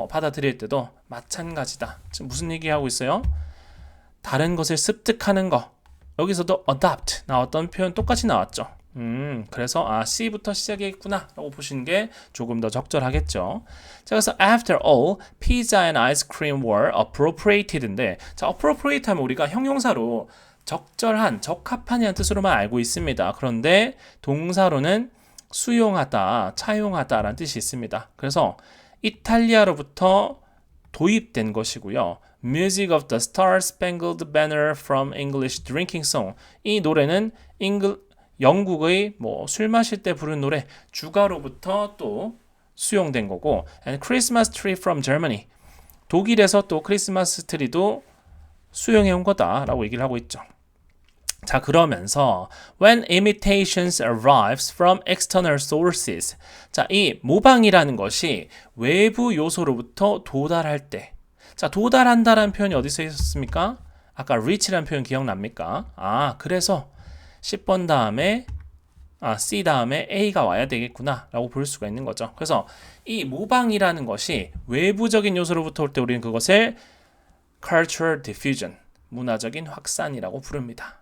받아들일 때도 마찬가지다. 지금 무슨 얘기하고 있어요? 다른 것을 습득하는 거. 여기서도 adopt 나왔던 표현 똑같이 나왔죠. 그래서 C부터 시작이겠구나 라고 보시는 게 조금 더 적절하겠죠. 자, 그래서 after all, pizza and ice cream were appropriated인데 자, appropriate 하면 우리가 형용사로 적절한, 적합한이라는 뜻으로만 알고 있습니다. 그런데 동사로는 수용하다, 차용하다라는 뜻이 있습니다. 그래서 이탈리아로부터 도입된 것이고요. Music of the Star Spangled Banner from English Drinking Song. 이 노래는 영국의 술 마실 때 부른 노래 주가로부터 또 수용된 거고 and Christmas Tree from Germany. 독일에서 또 크리스마스 트리도 수용해 온 거다라고 얘기를 하고 있죠. 자, 그러면서 when imitations arrives from external sources. 자, 이 모방이라는 것이 외부 요소로부터 도달할 때. 자, 도달한다라는 표현이 어디서 있었습니까? 아까 reach라는 표현 기억납니까? 그래서 10번 다음에 C 다음에 A가 와야 되겠구나 라고 볼 수가 있는 거죠. 그래서 이 모방이라는 것이 외부적인 요소로부터 올 때 우리는 그것을 cultural diffusion, 문화적인 확산이라고 부릅니다.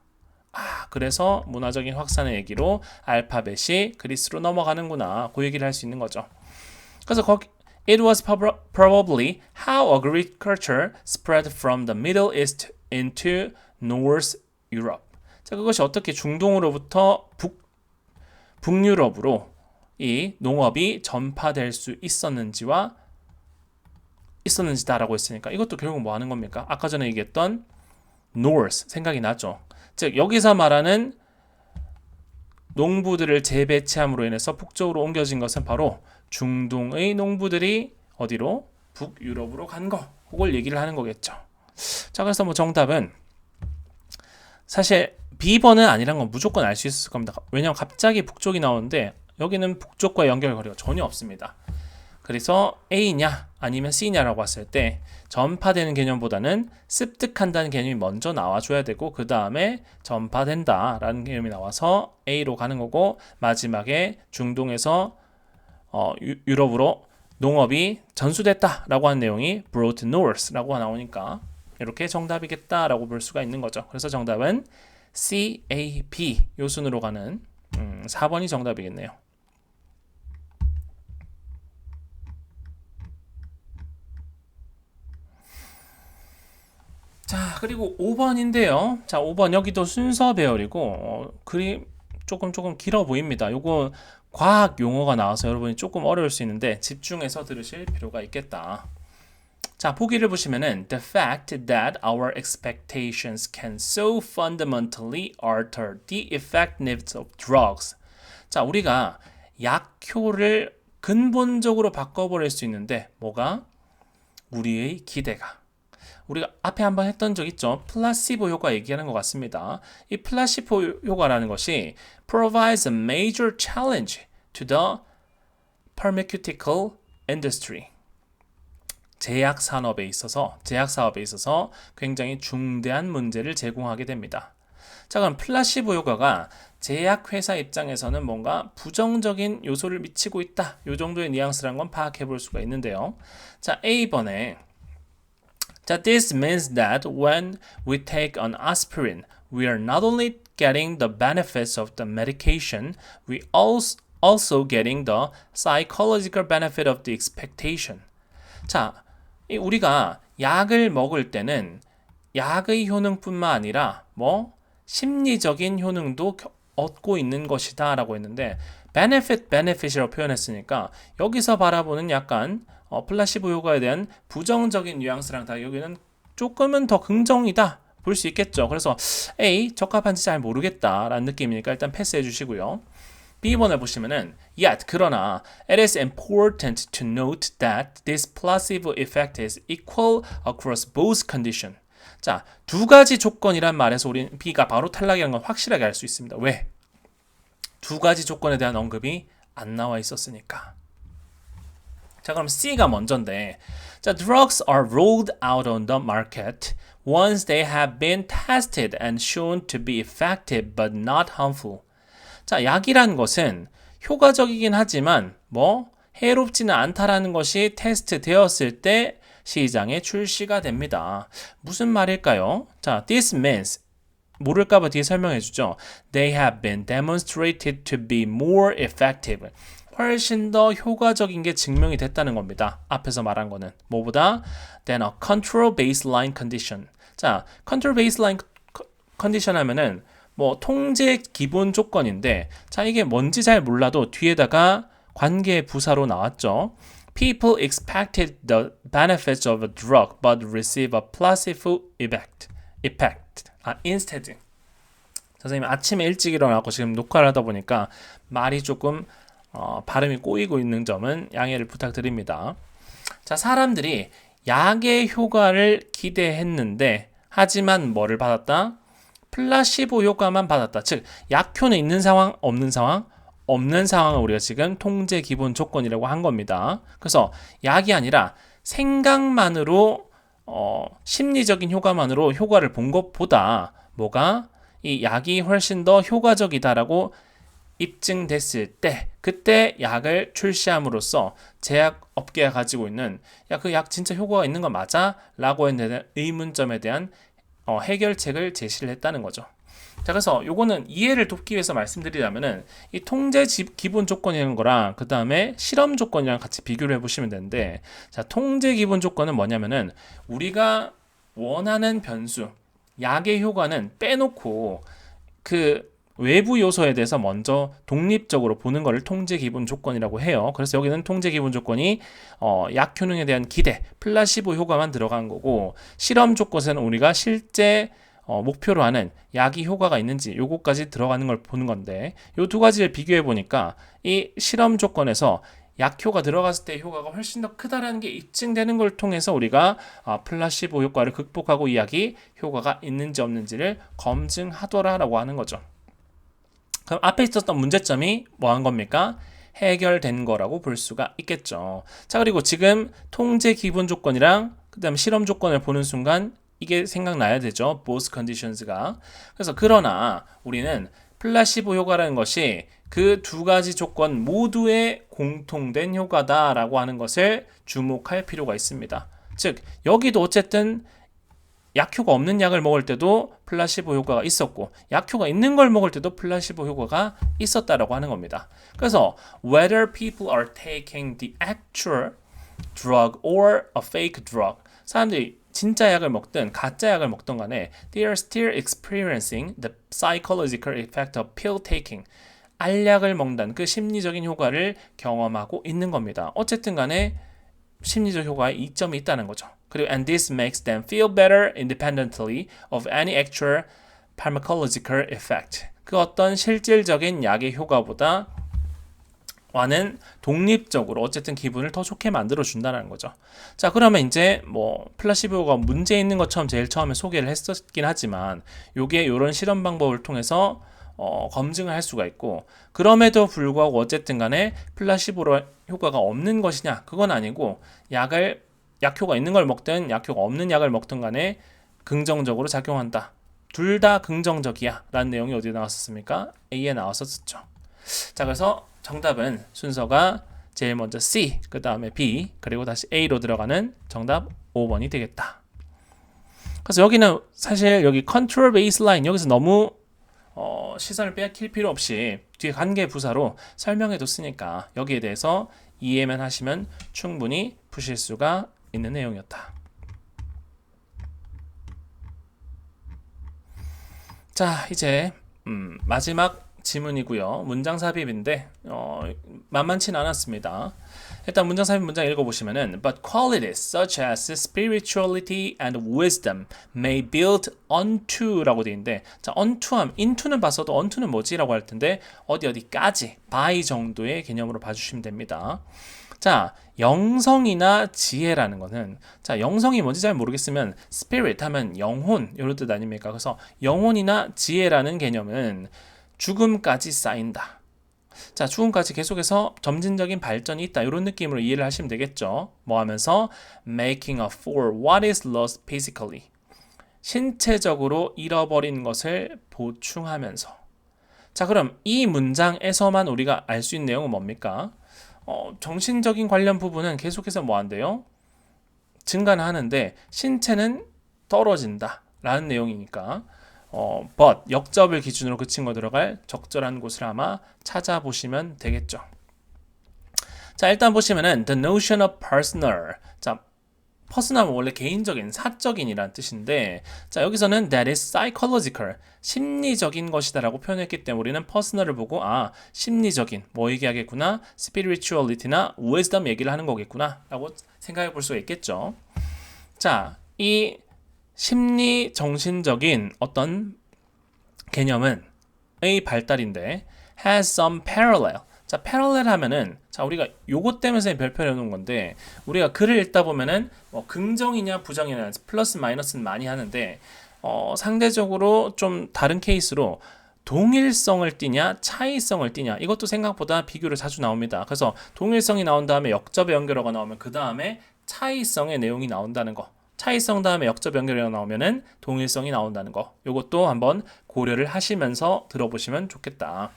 그래서 문화적인 확산의 얘기로 알파벳이 그리스로 넘어가는구나 그 얘기를 할 수 있는 거죠. 그래서 It was probably how agriculture spread from the Middle East into North Europe. 자, 그것이 어떻게 중동으로부터 북유럽으로 이 농업이 전파될 수 있었는지다라고 했으니까 이것도 결국 뭐 하는 겁니까? 아까 전에 얘기했던 North 생각이 나죠. 즉 여기서 말하는 농부들을 재배치함으로 인해서 북쪽으로 옮겨진 것은 바로 중동의 농부들이 어디로? 북유럽으로 간 거. 그걸 얘기를 하는 거겠죠. 자, 그래서 뭐 정답은 사실 B번은 아니란 건 무조건 알 수 있을 겁니다. 왜냐하면 갑자기 북쪽이 나오는데 여기는 북쪽과 연결거리가 전혀 없습니다. 그래서 A냐 아니면 C냐라고 봤을 때 전파되는 개념보다는 습득한다는 개념이 먼저 나와줘야 되고 그 다음에 전파된다라는 개념이 나와서 A로 가는 거고 마지막에 중동에서 유럽으로 농업이 전수됐다라고 하는 내용이 brought north라고 나오니까 이렇게 정답이겠다라고 볼 수가 있는 거죠. 그래서 정답은 C, A, B 요 순으로 가는 4번이 정답이겠네요. 자, 그리고 5번인데요. 자, 5번 여기도 순서 배열이고 글이 조금 길어 보입니다. 요거 과학 용어가 나와서 여러분이 조금 어려울 수 있는데 집중해서 들으실 필요가 있겠다. 자, 보기를 보시면은 The fact that our expectations can so fundamentally alter the effectiveness of drugs. 자, 우리가 약효를 근본적으로 바꿔버릴 수 있는데 뭐가? 우리의 기대가. 우리가 앞에 한번 했던 적 있죠. 플라시보 효과 얘기하는 것 같습니다. 이 플라시보 효과라는 것이 provides a major challenge to the pharmaceutical industry. 제약 사업에 있어서 굉장히 중대한 문제를 제공하게 됩니다. 자, 그럼 플라시보 효과가 제약 회사 입장에서는 뭔가 부정적인 요소를 미치고 있다. 이 정도의 뉘앙스란 건 파악해 볼 수가 있는데요. 자, A번에 자, this means that when we take an aspirin, we are not only getting the benefits of the medication, we also getting the psychological benefit of the expectation. 자, 우리가 약을 먹을 때는 약의 효능뿐만 아니라 심리적인 효능도 얻고 있는 것이다 라고 했는데 benefit이라고 표현했으니까 여기서 바라보는 약간 플라시보 효과에 대한 부정적인 뉘앙스랑 다 여기는 조금은 더 긍정이다 볼 수 있겠죠. 그래서 A 적합한지 잘 모르겠다 라는 느낌이니까 일단 패스해 주시고요. B번을 보시면은 yet 그러나 it is important to note that this placebo effect is equal across both conditions. 자, 두 가지 조건이란 말에서 우리는 B가 바로 탈락이라는 건 확실하게 알 수 있습니다. 왜? 두 가지 조건에 대한 언급이 안 나와 있었으니까. 자, 그럼 C가 먼저인데 자, drugs are rolled out on the market once they have been tested and shown to be effective but not harmful. 자, 약이란 것은 효과적이긴 하지만 해롭지는 않다라는 것이 테스트 되었을 때 시장에 출시가 됩니다. 무슨 말일까요? 자, this means 모를까봐 뒤에 설명해 주죠. They have been demonstrated to be more effective. 훨씬 더 효과적인 게 증명이 됐다는 겁니다. 앞에서 말한 거는 뭐보다 than a control baseline condition. 자, control baseline condition 하면은 통제 기본 조건인데 자, 이게 뭔지 잘 몰라도 뒤에다가 관계 부사로 나왔죠. People expected the benefits of a drug but receive a placebo effect. Instead. 선생님 아침에 일찍 일어나고 지금 녹화를 하다 보니까 말이 조금 발음이 꼬이고 있는 점은 양해를 부탁드립니다. 자, 사람들이 약의 효과를 기대했는데 하지만 뭐를 받았다? 플라시보 효과만 받았다. 즉, 약효는 있는 상황, 없는 상황? 없는 상황을 우리가 지금 통제 기본 조건이라고 한 겁니다. 그래서 약이 아니라 생각만으로 심리적인 효과만으로 효과를 본 것보다 이 약이 훨씬 더 효과적이다라고 입증됐을 때 그때 약을 출시함으로써 제약업계가 가지고 있는 그 약 진짜 효과가 있는 거 맞아? 라고 했는 의문점에 대한 해결책을 제시를 했다는 거죠. 자, 그래서 요거는 이해를 돕기 위해서 말씀드리자면은 이 통제 기본 조건이라는 거랑 그 다음에 실험 조건이랑 같이 비교를 해보시면 되는데 자, 통제 기본 조건은 뭐냐면은 우리가 원하는 변수 약의 효과는 빼놓고 그 외부 요소에 대해서 먼저 독립적으로 보는 것을 통제 기본 조건이라고 해요. 그래서 여기는 통제 기본 조건이 약 효능에 대한 기대, 플라시보 효과만 들어간 거고 실험 조건에는 우리가 실제 목표로 하는 약이 효과가 있는지 요거까지 들어가는 걸 보는 건데 요 두 가지를 비교해 보니까 이 실험 조건에서 약효가 들어갔을 때 효과가 훨씬 더 크다라는 게 입증되는 걸 통해서 우리가 플라시보 효과를 극복하고 이 약이 효과가 있는지 없는지를 검증하더라라고 하는 거죠. 그럼 앞에 있었던 문제점이 뭐 한 겁니까? 해결된 거라고 볼 수가 있겠죠. 자, 그리고 지금 통제 기본 조건이랑 그 다음에 실험 조건을 보는 순간 이게 생각나야 되죠. both conditions가. 그래서 그러나 우리는 플라시보 효과라는 것이 그 두 가지 조건 모두의 공통된 효과다라고 하는 것을 주목할 필요가 있습니다. 즉 여기도 어쨌든 약효가 없는 약을 먹을 때도 플라시보 효과가 있었고 약효가 있는 걸 먹을 때도 플라시보 효과가 있었다라고 하는 겁니다. 그래서 whether people are taking the actual drug or a fake drug 사람들이 진짜 약을 먹든 가짜 약을 먹든 간에 they are still experiencing the psychological effect of pill taking. 알약을 먹는 그 심리적인 효과를 경험하고 있는 겁니다. 어쨌든 간에 심리적 효과에 이점이 있다는 거죠. 그리고 and this makes them feel better independently of any actual pharmacological effect. 그 어떤 실질적인 약의 효과보다 와는 독립적으로 어쨌든 기분을 더 좋게 만들어 준다는 거죠. 자, 그러면 이제 뭐 플라시보가 문제 있는 것처럼 제일 처음에 소개를 했었긴 하지만 요게 요런 실험 방법을 통해서 검증을 할 수가 있고, 그럼에도 불구하고 어쨌든 간에 플라시보로 효과가 없는 것이냐, 그건 아니고 약효가 있는 걸 먹든 약효가 없는 약을 먹든 간에 긍정적으로 작용한다. 둘 다 긍정적이야 라는 내용이 어디에 나왔었습니까? A에 나왔었죠. 자, 그래서 정답은 순서가 제일 먼저 C, 그 다음에 B, 그리고 다시 A로 들어가는 정답 5번이 되겠다. 그래서 여기는 사실 여기 컨트롤 베이스라인 여기서 너무 시선을 빼앗길 필요 없이 뒤에 관계 부사로 설명해 뒀으니까 여기에 대해서 이해만 하시면 충분히 푸실 수가 있는 내용이었다. 자, 이제 마지막 지문이고요. 문장 삽입인데 만만치는 않았습니다. 일단 문장 삽입 문장 읽어보시면은 But qualities such as spirituality and wisdom may build onto 라고 되어 있는데, 자, onto함, into는 봤어도 onto는 뭐지? 라고 할 텐데 어디까지 by 정도의 개념으로 봐주시면 됩니다. 자, 영성이나 지혜라는 거는, 자, 영성이 뭔지 잘 모르겠으면 spirit 하면 영혼 이런 뜻 아닙니까? 그래서 영혼이나 지혜라는 개념은 죽음까지 쌓인다. 자, 죽음까지 계속해서 점진적인 발전이 있다. 이런 느낌으로 이해를 하시면 되겠죠. 뭐 하면서 making up for what is lost physically. 신체적으로 잃어버린 것을 보충하면서. 자, 그럼 이 문장에서만 우리가 알 수 있는 내용은 뭡니까? 정신적인 관련 부분은 계속해서 뭐 한대요? 증가는 하는데 신체는 떨어진다 라는 내용이니까 but 역접을 기준으로 그 친구 들어갈 적절한 곳을 아마 찾아보시면 되겠죠. 자, 일단 보시면은 the notion of personal. 자, personal은 원래 개인적인, 사적인이란 뜻인데, 자, 여기서는 that is psychological. 심리적인 것이다라고 표현했기 때문에 우리는 personal을 보고 심리적인 뭐 얘기하겠구나, spirituality나 wisdom 얘기를 하는 거겠구나라고 생각해 볼 수가 있겠죠. 자, 이 심리 정신적인 어떤 개념은 의 발달인데 has some parallel. 자, parallel 하면은, 자, 우리가 요것 때문에 별표를 해놓은 건데, 우리가 글을 읽다 보면은 뭐 긍정이냐 부정이냐 플러스 마이너스는 많이 하는데 상대적으로 좀 다른 케이스로 동일성을 띠냐 차이성을 띠냐, 이것도 생각보다 비교를 자주 나옵니다. 그래서 동일성이 나온 다음에 역접의 연결어가 나오면 그 다음에 차이성의 내용이 나온다는 거, 차이성 다음에 역접 연결이 나오면은 동일성이 나온다는 거, 이것도 한번 고려를 하시면서 들어보시면 좋겠다.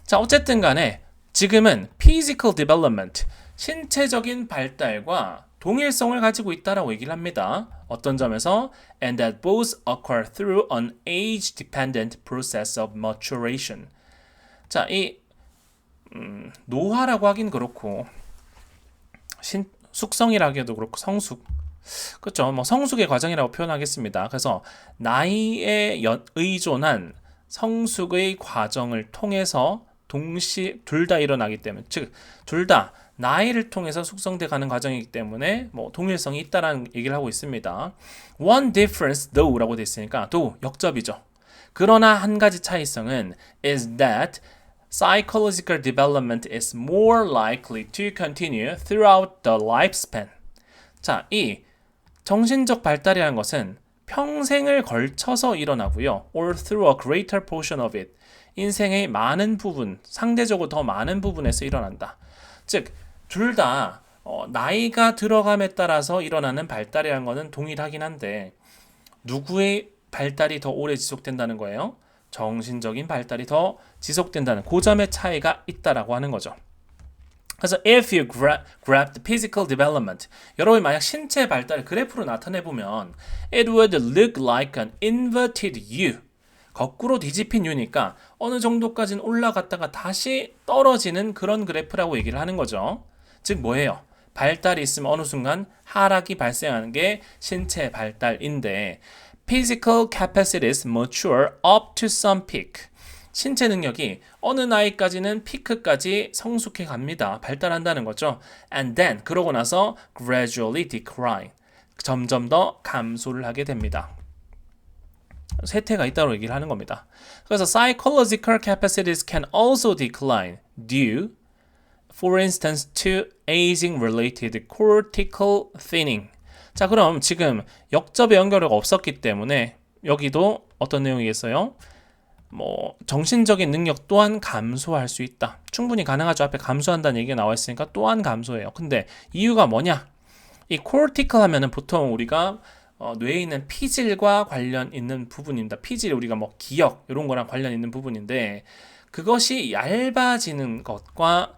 자, 어쨌든 간에 지금은 physical development, 신체적인 발달과 동일성을 가지고 있다라고 얘기를 합니다. 어떤 점에서 and that both occur through an age-dependent process of maturation. 자, 이 노화라고 하긴 그렇고 숙성이라기도 그렇고 성숙, 그렇죠. 뭐 성숙의 과정이라고 표현하겠습니다. 그래서 나이에 의존한 성숙의 과정을 통해서 둘 다 일어나기 때문에, 즉 둘 다 나이를 통해서 숙성돼 가는 과정이기 때문에 뭐 동일성이 있다라는 얘기를 하고 있습니다. One difference though라고 돼 있으니까 though 역접이죠. 그러나 한 가지 차이성은 is that psychological development is more likely to continue throughout the lifespan. 자, 이 정신적 발달이라는 것은 평생을 걸쳐서 일어나고요. or through a greater portion of it. 인생의 많은 부분, 상대적으로 더 많은 부분에서 일어난다. 즉, 둘 다 나이가 들어감에 따라서 일어나는 발달이라는 것은 동일하긴 한데 누구의 발달이 더 오래 지속된다는 거예요? 정신적인 발달이 더 지속된다는 그 점의 차이가 있다라고 하는 거죠. 그래서 if you graph the physical development, 여러분이 만약 신체 발달을 그래프로 나타내 보면 it would look like an inverted U. 거꾸로 뒤집힌 U니까 어느 정도까지는 올라갔다가 다시 떨어지는 그런 그래프라고 얘기를 하는 거죠. 즉 뭐예요? 발달이 있으면 어느 순간 하락이 발생하는 게 신체 발달인데 physical capacities mature up to some peak. 신체 능력이 어느 나이까지는 피크까지 성숙해 갑니다. 발달한다는 거죠. And then 그러고 나서 gradually decline. 점점 더 감소를 하게 됩니다. 쇠퇴가 있다고 얘기를 하는 겁니다. 그래서 psychological capacities can also decline due, for instance, to aging-related cortical thinning. 자, 그럼 지금 역접의 연결어가 없었기 때문에 여기도 어떤 내용이겠어요? 정신적인 능력 또한 감소할 수 있다. 충분히 가능하죠. 앞에 감소한다는 얘기가 나와 있으니까 또한 감소해요. 근데 이유가 뭐냐? 이 cortical 하면은 보통 우리가 뇌에 있는 피질과 관련 있는 부분입니다. 피질이 우리가 기억 이런 거랑 관련 있는 부분인데 그것이 얇아지는 것과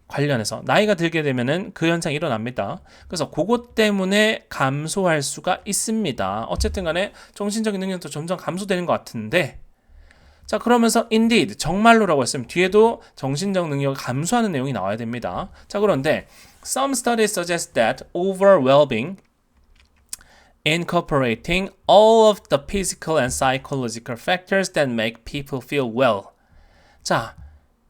관련해서 나이가 들게 되면은 그 현상이 일어납니다. 그래서 그것 때문에 감소할 수가 있습니다. 어쨌든 간에 정신적인 능력도 점점 감소되는 것 같은데 자 그러면서 indeed 정말로라고 했으면 뒤에도 정신적 능력이 감소하는 내용이 나와야 됩니다. 자 그런데 some studies suggest that over well-being incorporating all of the physical and psychological factors that make people feel well. 자,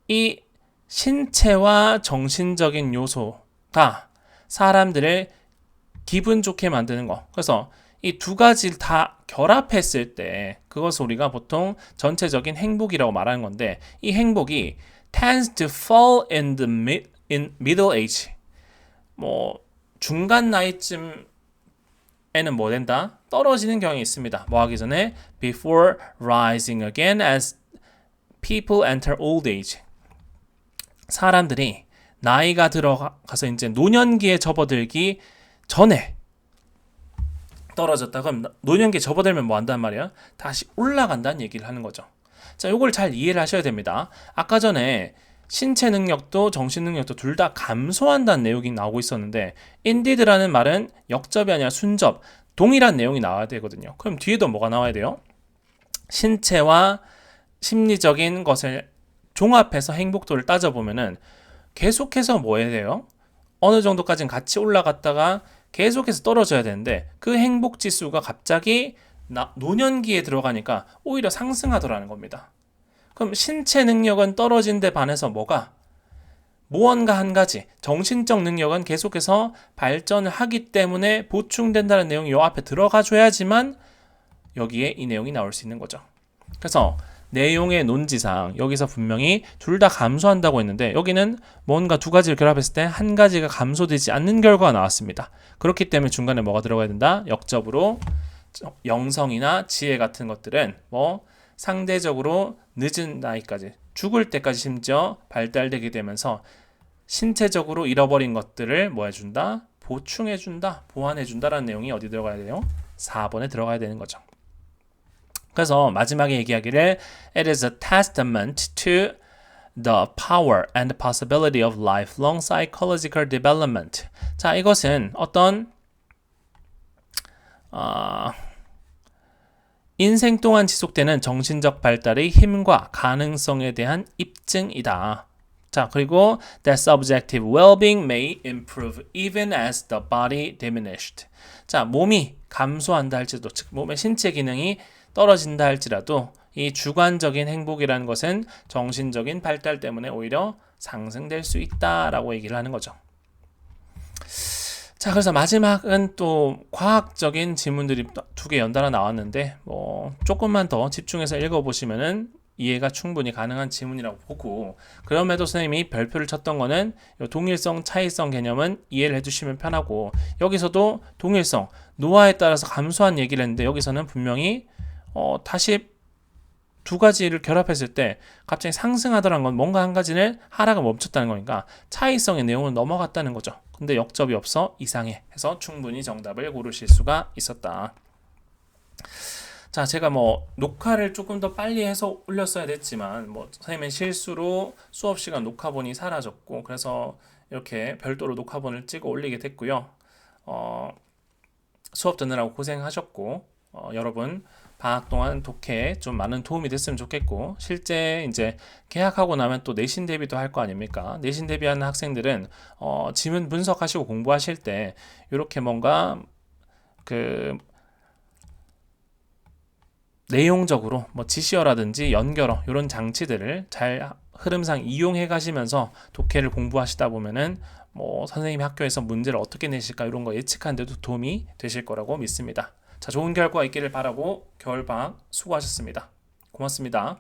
이 신체와 정신적인 요소가 사람들을 기분 좋게 만드는 거. 그래서 이 두 가지를 다 결합했을 때 그것을 우리가 보통 전체적인 행복이라고 말하는 건데 이 행복이 tends to fall in middle age. 중간 나이쯤에는 된다? 떨어지는 경향이 있습니다. 하기 전에 before rising again as people enter old age. 사람들이 나이가 들어가서 이제 노년기에 접어들기 전에 떨어졌다. 그럼 노년기에 접어들면 뭐 한단 말이야? 다시 올라간다는 얘기를 하는 거죠. 자, 요걸 잘 이해를 하셔야 됩니다. 아까 전에 신체 능력도 정신 능력도 둘 다 감소한다는 내용이 나오고 있었는데 indeed라는 말은 역접이 아니라 순접, 동일한 내용이 나와야 되거든요. 그럼 뒤에도 뭐가 나와야 돼요? 신체와 심리적인 것을 종합해서 행복도를 따져보면은 계속해서 뭐 해야 돼요? 어느 정도까지는 같이 올라갔다가 계속해서 떨어져야 되는데 그 행복 지수가 갑자기 노년기에 들어가니까 오히려 상승하더라는 겁니다. 그럼 신체 능력은 떨어진 데 반해서 무언가 한 가지 정신적 능력은 계속해서 발전을 하기 때문에 보충된다는 내용이 요 앞에 들어가 줘야지만 여기에 이 내용이 나올 수 있는 거죠. 그래서 내용의 논지상 여기서 분명히 둘 다 감소한다고 했는데 여기는 뭔가 두 가지를 결합했을 때 한 가지가 감소되지 않는 결과가 나왔습니다. 그렇기 때문에 중간에 뭐가 들어가야 된다? 역접으로 영성이나 지혜 같은 것들은 상대적으로 늦은 나이까지 죽을 때까지 심지어 발달되게 되면서 신체적으로 잃어버린 것들을 해준다? 보충해준다, 보완해준다라는 내용이 어디 들어가야 돼요? 4번에 들어가야 되는 거죠. 그래서 마지막에 얘기하기를 It is a testament to the power and possibility of lifelong psychological development. 자, 이것은 어떤 인생 동안 지속되는 정신적 발달의 힘과 가능성에 대한 입증이다. 자, 그리고 that subjective well-being may improve even as the body diminished. 자, 몸이 감소한다 할지라도, 즉 몸의 신체 기능이 떨어진다 할지라도 이 주관적인 행복이라는 것은 정신적인 발달 때문에 오히려 상승될 수 있다라고 얘기를 하는 거죠. 자, 그래서 마지막은 또 과학적인 질문들이 두 개 연달아 나왔는데 조금만 더 집중해서 읽어보시면은 이해가 충분히 가능한 질문이라고 보고 그럼에도 선생님이 별표를 쳤던 거는 동일성, 차이성 개념은 이해를 해주시면 편하고 여기서도 동일성, 노화에 따라서 감소한 얘기를 했는데 여기서는 분명히 다시 두 가지를 결합했을 때 갑자기 상승하더라는 건 뭔가 한 가지는 하락을 멈췄다는 거니까 차이성의 내용은 넘어갔다는 거죠. 근데 역접이 없어 이상해 해서 충분히 정답을 고르실 수가 있었다. 자, 제가 녹화를 조금 더 빨리 해서 올렸어야 됐지만 선생님의 실수로 수업 시간 녹화본이 사라졌고 그래서 이렇게 별도로 녹화본을 찍어 올리게 됐고요. 수업 듣느라고 고생하셨고 여러분 방학 동안 독해에 좀 많은 도움이 됐으면 좋겠고, 실제 이제 개학하고 나면 또 내신 대비도 할 거 아닙니까? 내신 대비하는 학생들은 지문 분석하시고 공부하실 때 이렇게 뭔가 그 내용적으로 뭐 지시어라든지 연결어 이런 장치들을 잘 흐름상 이용해 가시면서 독해를 공부하시다 보면은 뭐 선생님이 학교에서 문제를 어떻게 내실까 이런 거 예측하는 데도 도움이 되실 거라고 믿습니다. 자, 좋은 결과 있기를 바라고 겨울방학 수고하셨습니다. 고맙습니다.